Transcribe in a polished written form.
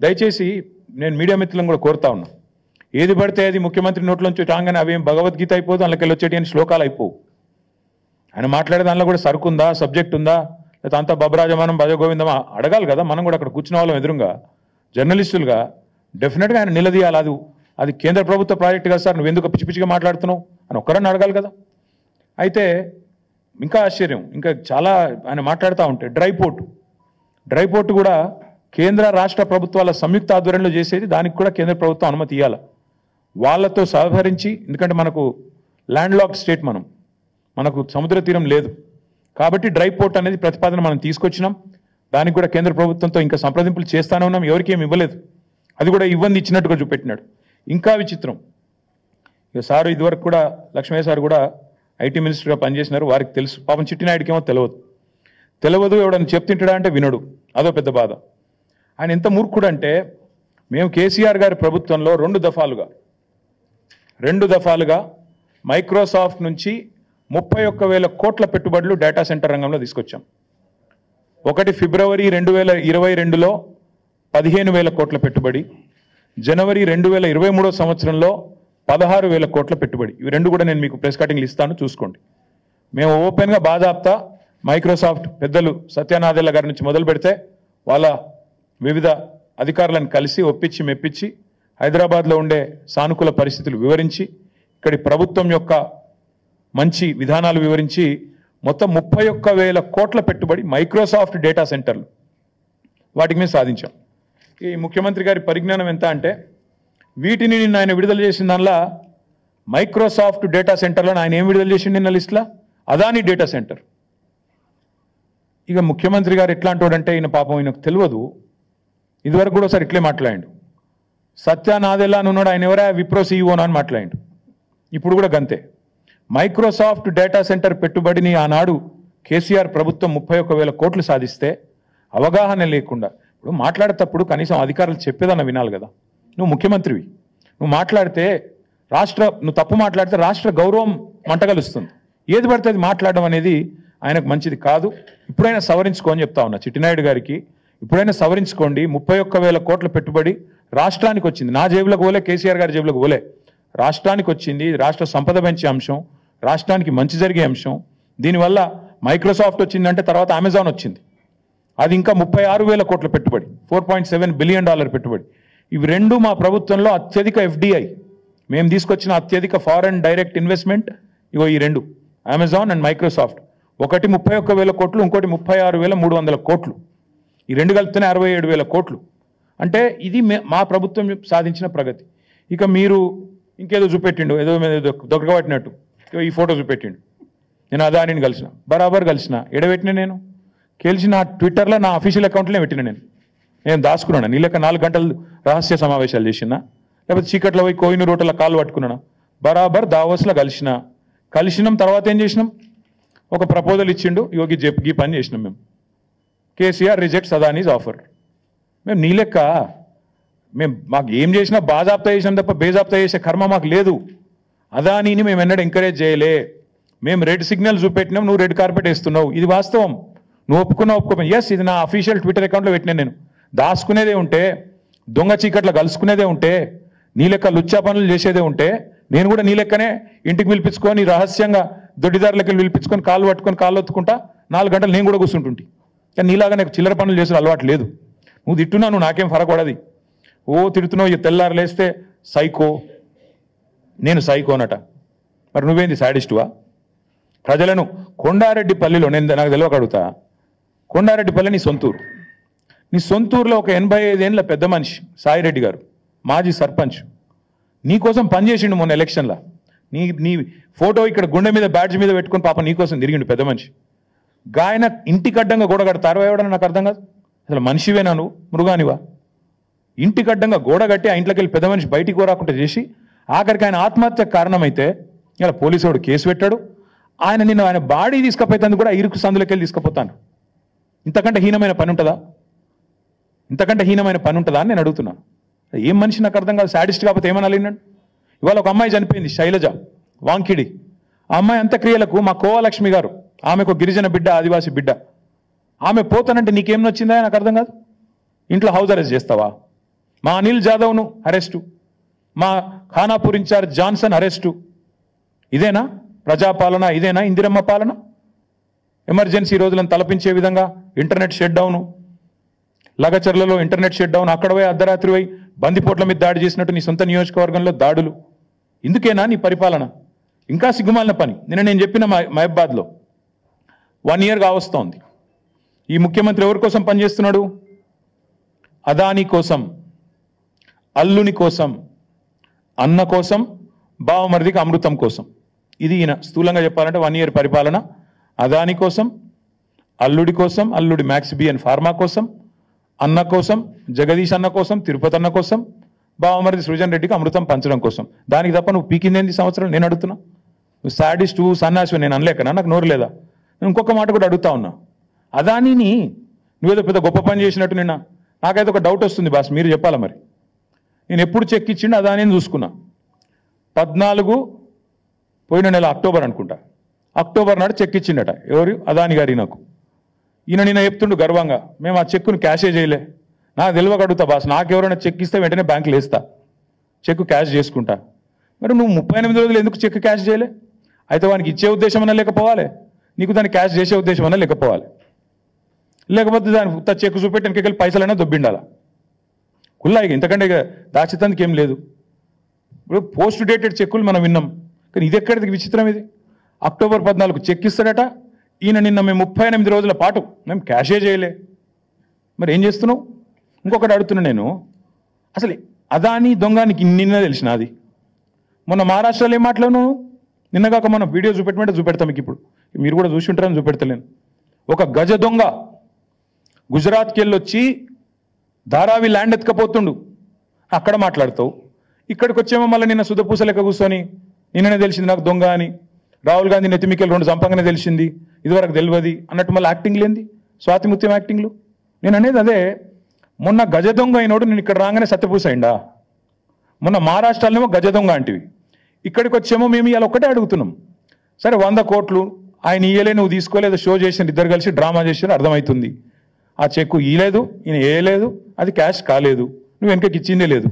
దయచేసి నేను మీడియా మిత్రులను కూడా కోరుతా ఉన్నా, ఏది పడితే అది ముఖ్యమంత్రి నోట్లోంచి రాగానే అవేం భగవద్గీత అయిపోదు, అందులోకి వచ్చేటి అని శ్లోకాలు అయిపోవు. ఆయన మాట్లాడే దానిలో కూడా సరుకు ఉందా, సబ్జెక్ట్ ఉందా, లేకపోతే అంతా బబరాజమానం భజగోవిందమా అడగాలి కదా. మనం కూడా అక్కడ కూర్చున్న వాళ్ళం ఎదురుగా జర్నలిస్టులుగా డెఫినెట్గా ఆయన నిలదీయాలి. అది కేంద్ర ప్రభుత్వ ప్రాజెక్టు కదా సార్, నువ్వు ఎందుకు పిచ్చి పిచ్చిగా మాట్లాడుతున్నావు అని ఒక్కరన్నా అడగాలి కదా. అయితే ఇంకా ఆశ్చర్యం, ఇంకా చాలా ఆయన మాట్లాడుతూ ఉంటే డ్రై పోర్టు కూడా కేంద్ర రాష్ట్ర ప్రభుత్వాల సంయుక్త ఆధ్వర్యంలో చేసేది, దానికి కూడా కేంద్ర ప్రభుత్వం అనుమతి ఇవ్వాలి. వాళ్ళతో సహకరించి, ఎందుకంటే మనకు ల్యాండ్ లాక్ స్టేట్, మనకు సముద్ర తీరం లేదు కాబట్టి డ్రై పోర్ట్ అనేది ప్రతిపాదన మనం తీసుకొచ్చినాం. దానికి కూడా కేంద్ర ప్రభుత్వంతో ఇంకా సంప్రదింపులు చేస్తానే ఉన్నాం. ఎవరికి ఏమి ఇవ్వలేదు, అది కూడా ఇవ్వండి ఇచ్చినట్టుగా చూపెట్టినాడు. ఇంకా విచిత్రం, ఇక సారు ఇదివరకు కూడా లక్ష్మయ్య సార్ కూడా ఐటీ మినిస్టర్గా పనిచేసినారు, వారికి తెలుసు. పాపం చిట్టినాయుడికి ఏమో తెలియదు, ఎవడని చెప్తుంటాడా అంటే వినడు, అదో పెద్ద బాధ. ఆయన ఎంత మూర్ఖుడు అంటే, మేము కేసీఆర్ గారి ప్రభుత్వంలో రెండు దఫాలుగా మైక్రోసాఫ్ట్ నుంచి 31,000 కోట్ల పెట్టుబడులు డేటా సెంటర్ రంగంలో తీసుకొచ్చాం. ఒకటి ఫిబ్రవరి 2022లో 15,000 కోట్ల పెట్టుబడి, జనవరి 2023 సంవత్సరంలో 16,000 కోట్ల పెట్టుబడి. ఇవి రెండు కూడా నేను మీకు ప్రెస్ కటింగ్లు ఇస్తాను, చూసుకోండి. మేము ఓపెన్గా బాజాప్తా మైక్రోసాఫ్ట్ పెద్దలు సత్యనాదెల్ల గారి నుంచి మొదలు పెడితే వాళ్ళ వివిధ అధికారులను కలిసి ఒప్పించి మెప్పించి హైదరాబాద్లో ఉండే సానుకూల పరిస్థితులు వివరించి, ఇక్కడి ప్రభుత్వం యొక్క మంచి విధానాలు వివరించి మొత్తం 31,000 కోట్ల పెట్టుబడి మైక్రోసాఫ్ట్ డేటా సెంటర్లు, వాటికి మేము సాధించాం. ఈ ముఖ్యమంత్రి గారి పరిజ్ఞానం ఎంత అంటే, వీటిని నిన్న ఆయన విడుదల చేసిన దానిలో మైక్రోసాఫ్ట్ డేటా సెంటర్లను ఆయన ఏం విడుదల చేసిండు నిన్న లిస్టులో? Adani data centre. ఇక ముఖ్యమంత్రి గారు ఎట్లాంటి వాడంటే, ఈయన పాపం ఈయనకు తెలియదు, ఇదివరకు కూడా ఒకసారి ఇట్లే మాట్లాడాడు. సత్యనాదెల్లా అని ఉన్నాడు, ఆయన ఎవరా విప్రో సీఈఓనా అని మాట్లాడాడు. ఇప్పుడు కూడా గంతే. మైక్రోసాఫ్ట్ డేటా సెంటర్ పెట్టుబడిని ఆనాడు కేసీఆర్ ప్రభుత్వం 31,000 కోట్లు సాధిస్తే అవగాహన లేకుండా, ఇప్పుడు మాట్లాడేటప్పుడు కనీసం అధికారులు చెప్పేదన్న వినాలి కదా. నువ్వు ముఖ్యమంత్రివి, నువ్వు తప్పు మాట్లాడితే రాష్ట్ర గౌరవం మంటగలుస్తుంది. ఏది పడితే అది మాట్లాడడం అనేది ఆయనకు మంచిది కాదు. ఇప్పుడైనా సవరించుకోని చెప్తా ఉన్నా చిట్టినాయుడు గారికి, ఇప్పుడైనా సవరించుకోండి. 31,000 కోట్ల పెట్టుబడి రాష్ట్రానికి వచ్చింది, నా జేబులకు పోలే, కేసీఆర్ గారి జేబులకు పోలే, రాష్ట్రానికి వచ్చింది. రాష్ట్ర సంపద పెంచే అంశం, రాష్ట్రానికి మంచి జరిగే అంశం. దీనివల్ల మైక్రోసాఫ్ట్ వచ్చిందంటే తర్వాత అమెజాన్ వచ్చింది, అది ఇంకా 36,000 కోట్ల పెట్టుబడి, $4.7 బిలియన్ పెట్టుబడి. ఇవి రెండు మా ప్రభుత్వంలో అత్యధిక FDI, మేము తీసుకొచ్చిన అత్యధిక ఫారెన్ డైరెక్ట్ ఇన్వెస్ట్మెంట్. ఇగో ఈ రెండు, అమెజాన్ అండ్ మైక్రోసాఫ్ట్. ఒకటి 31,000 కోట్లు, ఇంకోటి 36,300 కోట్లు. ఈ రెండు కలిపితేనే 67,000 కోట్లు. అంటే ఇది మా ప్రభుత్వం సాధించిన ప్రగతి. ఇక మీరు ఇంకేదో చూపెట్టిండు, ఏదో దొరకబట్టినట్టు ఈ ఫోటో చూపెట్టిండు. నేను అదానిని కలిసిన, బరాబర్ కలిసిన. ఎడబెట్టిన నేను కలిసిన ట్విట్టర్లో నా అఫీషియల్ అకౌంట్లోనే పెట్టిన. నేను దాచుకున్నాను. నీళ్ళక 4 గంటలు రహస్య సమావేశాలు చేసినా, లేకపోతే చీకట్లో పోయి కోయినూరు రోడ్ల కాళ్ళు పట్టుకున్నాను. బరాబర్ దావోస్లో కలిసినాం. తర్వాత ఏం చేసినాం, ఒక ప్రపోజల్ ఇచ్చిండు, యోగి ఈ పని చేసినాం మేము. KCR rejects Adanis offer. మేము నీ లెక్క మాకు ఏం చేసినా బాజాప్తా చేసినాం తప్ప బేజాప్తా చేసే కర్మ మాకు లేదు. అదానీని మేము ఎన్నడూ ఎంకరేజ్ చేయలే. మేము రెడ్ సిగ్నల్ చూపెట్టినాం, నువ్వు రెడ్ కార్పెట్ వేస్తున్నావు. ఇది వాస్తవం, నువ్వు ఒప్పుకోపోయి. ఎస్, ఇది నా అఫీషియల్ ట్విట్టర్ అకౌంట్లో పెట్టినా. నేను దాచుకునేదే ఉంటే, దొంగ చీకట్లో కలుసుకునేదే ఉంటే, నీ లెక్క లుచ్చా పనులు చేసేదే ఉంటే, నేను కూడా నీ లెక్కనే ఇంటికి పిలిపించుకొని రహస్యంగా దొడ్డిదారులకి పిలిపించుకొని కాళ్ళు పట్టుకొని కాళ్ళు ఒత్తుకుంటా 4 గంటలు నేను కూడా కూర్చుంటుంటి. కానీ నీలాగా నాకు చిల్లర పనులు చేసే అలవాటు లేదు. నువ్వు తిట్టున్నావు, నువ్వు నాకేం ఫరక్ పడది. తిడుతున్నావు, ఇక తెల్లారు లేస్తే సైకో, నేను సైకోనట. మరి నువ్వేంది సాడిస్టువా? ప్రజలను కొండారెడ్డిపల్లిలో, నాకు తెలియక అడుగుతా, కొండారెడ్డిపల్లి నీ సొంతూరులో ఒక 85 ఏళ్ళ పెద్ద మనిషి సాయిరెడ్డి గారు, మాజీ సర్పంచ్, నీకోసం పనిచేసిండు మొన్న ఎలక్షన్లో. నీ ఫోటో ఇక్కడ గుండె మీద బ్యాడ్జ్ మీద పెట్టుకుని పాప నీకోసం తిరిగిండు పెద్ద మనిషి. గాయన ఇంటికి అడ్డంగా గోడ కడతారు ఎవడని నాకు అర్థం కాదు. అసలు మనిషివేనా నువ్వు, మృగానివా? ఇంటికి అడ్డంగా గోడ కట్టి ఆ ఇంట్లోకి వెళ్ళి పెద్ద మనిషి బయటికి పోరాకుండా చేసి ఆఖరికి ఆయన ఆత్మహత్యకు కారణమైతే ఇలా పోలీసు వాడు కేసు పెట్టాడు. ఆయన బాడీ తీసుకుపోయేందుకు కూడా ఇరుకు సందులోకి వెళ్ళి తీసుకుపోతాను. ఇంతకంటే హీనమైన పని ఉంటుందా? అని నేను అడుగుతున్నాను. ఏం మనిషి నాకు అర్థం కాదు. సాడిస్ట్ కాకపోతే ఏమనాలి? ఇవాళ ఒక అమ్మాయి చనిపోయింది, శైలజ వాంకిడి. ఆ అమ్మాయి అంత్యక్రియలకు మా కోవలక్ష్మి గారు, ఆమెకు గిరిజన బిడ్డ, ఆదివాసి బిడ్డ, ఆమె పోతానంటే నీకేం నచ్చిందా నాకు అర్థం కాదు. ఇంట్లో హౌస్ అరెస్ట్ చేస్తావా? మా అనిల్ జాదవ్ను అరెస్టు, మా ఖానాపూర్ ఇన్ఛార్జ్ జాన్సన్ అరెస్టు. ఇదేనా ప్రజాపాలన? ఇదేనా ఇందిరమ్మ పాలన? ఎమర్జెన్సీ రోజులను తలపించే విధంగా ఇంటర్నెట్ షట్ డౌను, లగచర్లలో ఇంటర్నెట్ షట్ డౌన్, అక్కడ పోయి అర్ధరాత్రి పోయి బందిపోట్ల మీద దాడి చేసినట్టు నీ సొంత నియోజకవర్గంలో దాడులు. ఇందుకేనా నీ పరిపాలన? ఇంకా సిగ్గుమాలిన పని. నేను చెప్పిన మహబాద్లో 1 year కావస్తోంది. ఈ ముఖ్యమంత్రి ఎవరి కోసం పనిచేస్తున్నాడు? అదాని కోసం, అల్లుని కోసం, అన్న కోసం, బావమరిదికి అమృతం కోసం. ఇది ఈయన స్థూలంగా చెప్పాలంటే 1 year పరిపాలన. అదాని కోసం, అల్లుడి కోసం, అల్లుడి మ్యాక్సిబియన్ ఫార్మా కోసం, అన్న కోసం, జగదీష్ అన్న కోసం, తిరుపతి అన్న కోసం, బావమరిది సృజన్ రెడ్డికి అమృతం పంచడం కోసం. దానికి తప్ప నువ్వు పీకిందేంది సంవత్సరం? నేను అడుగుతున్నా. నువ్వు సాడిస్టు సన్నాసి నేను అనలేకనా? నాకు నోరు లేదా? నేను ఇంకొక మాట కూడా అడుగుతా ఉన్నా. అదానిని నువ్వేదో పెద్ద గొప్ప పని చేసినట్టు నిన్న నాకైతే ఒక డౌట్ వస్తుంది బాస్, మీరు చెప్పాలా మరి. నేను ఎప్పుడు చెక్ ఇచ్చిండు అదానిని చూసుకున్నా. 14 పోయిన నెల అక్టోబర్ అనుకుంటా, అక్టోబర్ నాడు చెక్ ఇచ్చిండట. ఎవరు? అదాని గారి. నాకు ఈయన నిన్న చెప్తుండు గర్వంగా, మేము ఆ చెక్కును క్యాషే చేయలే. నాకు తెలియక అడుగుతా బాస్, నాకు ఎవరైనా చెక్ ఇస్తే వెంటనే బ్యాంకులో వేస్తా, చెక్ క్యాష్ చేసుకుంటా. మరి నువ్వు 38 రోజులు ఎందుకు చెక్ క్యాష్ చేయలే? అయితే వానికి ఇచ్చే ఉద్దేశం అన్నా లేకపోవాలి, నీకు దాన్ని క్యాష్ చేసే ఉద్దేశం అన్నా లేకపోవాలి. లేకపోతే దాని చెక్ చూపెట్టి వెనకెళ్ళి పైసలైనా దొబ్బిండాలా కుల్లా. ఇక ఇంతకంటే ఇక దాచితందుకు ఏం లేదు. ఇప్పుడు పోస్ట్ డేటెడ్ చెక్కులు మనం విన్నాం, కానీ ఇది ఎక్కడిది విచిత్రం ఇది. అక్టోబర్ 14 చెక్ ఇస్తాడట ఈయన. నిన్న మేము 38 రోజుల పాటు మేము క్యాషే చేయలే. మరి ఏం చేస్తున్నావు? ఇంకొకటి అడుగుతున్నా నేను, అసలు అదాని దొంగనికి నిన్న తెలిసిన అది. మొన్న మహారాష్ట్రలో ఏం మాట్లాడినావు? నిన్నగాక మనం వీడియో చూపెట్టమంటే చూపెడతాం మీకు. ఇప్పుడు మీరు కూడా చూసి ఉంటారని చూపెడతలేను. ఒక గజ దొంగ గుజరాత్కి వెళ్ళి వచ్చి ధారావి ల్యాండ్ ఎత్తుకపోతుండు, అక్కడ మాట్లాడతావు. ఇక్కడికి వచ్చేమో మళ్ళీ నిన్న సుధపూస లెక్క కూర్చొని నిన్ననే తెలిసింది నాకు దొంగ అని, రాహుల్ గాంధీ నెత్తిమికెళ్ళి 2 చంపంగానే తెలిసింది, ఇదివరకు తెలియదు అన్నట్టు మళ్ళీ యాక్టింగ్ లేంది, స్వాతి ముత్యం యాక్టింగ్లు. నేను అనేది అదే, మొన్న గజ దొంగ అయినోడు నేను ఇక్కడ రాగానే సత్యపూస అయిందా? మొన్న మహారాష్ట్రలోనేమో గజ దొంగ అంటివి, ఇక్కడికి వచ్చేమో మేము ఇవాళ ఒక్కటే అడుగుతున్నాం. సరే 100 కోట్లు ఆయన ఇయ్యలే, నువ్వు తీసుకోలేదు, షో చేసిన ఇద్దరు కలిసి డ్రామా చేసిన అర్థమవుతుంది. ఆ చెక్కు ఇయ్యలేదు, ఈయన వేయలేదు, అది క్యాష్ కాలేదు, నువ్వు వెనకకి ఇచ్చిందే లేదు.